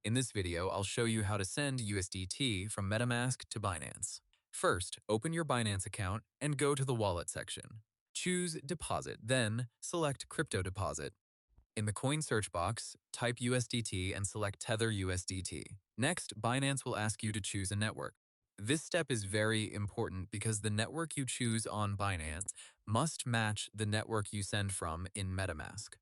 In this video, I'll show you how to send USDT from MetaMask to Binance. First, open your Binance account and go to the Wallet section. Choose Deposit, then select Crypto Deposit. In the coin search box, type USDT and select Tether USDT. Next, Binance will ask you to choose a network. This step is very important because the network you choose on Binance must match the network you send from in MetaMask.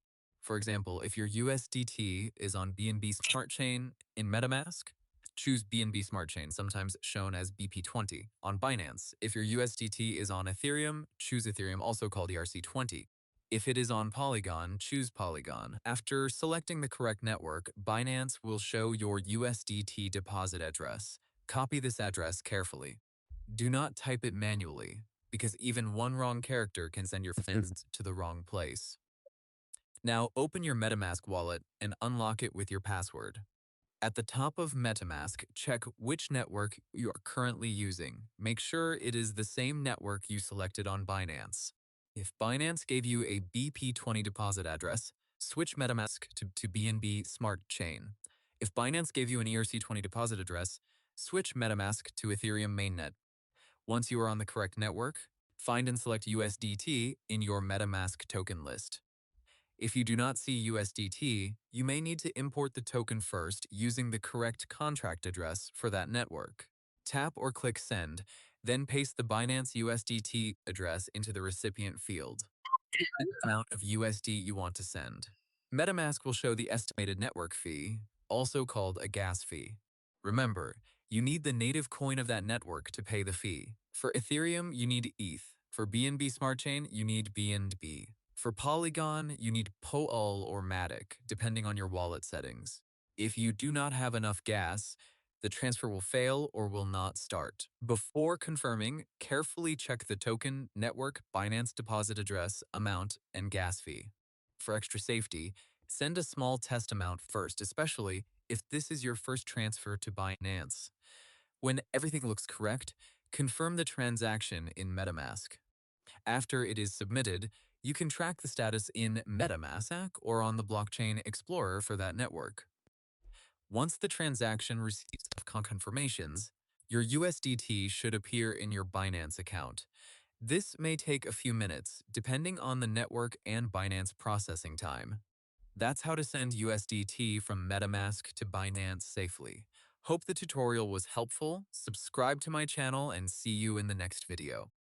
For example, if your USDT is on BNB Smart Chain in MetaMask, choose BNB Smart Chain, sometimes shown as BP20. On Binance, if your USDT is on Ethereum, choose Ethereum, also called ERC20. If it is on Polygon, choose Polygon. After selecting the correct network, Binance will show your USDT deposit address. Copy this address carefully. Do not type it manually, because even one wrong character can send your funds to the wrong place. Now open your MetaMask wallet and unlock it with your password. At the top of MetaMask, check which network you are currently using. Make sure it is the same network you selected on Binance. If Binance gave you a BP20 deposit address, switch MetaMask to BNB Smart Chain. If Binance gave you an ERC20 deposit address, switch MetaMask to Ethereum mainnet. Once you are on the correct network, find and select USDT in your MetaMask token list. If you do not see USDT, you may need to import the token first using the correct contract address for that network. Tap or click Send, then paste the Binance USDT address into the recipient field. The amount of USD you want to send. MetaMask will show the estimated network fee, also called a gas fee. Remember, you need the native coin of that network to pay the fee. For Ethereum, you need ETH. For BNB Smart Chain, you need BNB. For Polygon, you need POL or Matic, depending on your wallet settings. If you do not have enough gas, the transfer will fail or will not start. Before confirming, carefully check the token, network, Binance deposit address, amount, and gas fee. For extra safety, send a small test amount first, especially if this is your first transfer to Binance. When everything looks correct, confirm the transaction in MetaMask. After it is submitted, you can track the status in MetaMask or on the Blockchain Explorer for that network. Once the transaction receives confirmations, your USDT should appear in your Binance account. This may take a few minutes, depending on the network and Binance processing time. That's how to send USDT from MetaMask to Binance safely. Hope the tutorial was helpful. Subscribe to my channel and see you in the next video.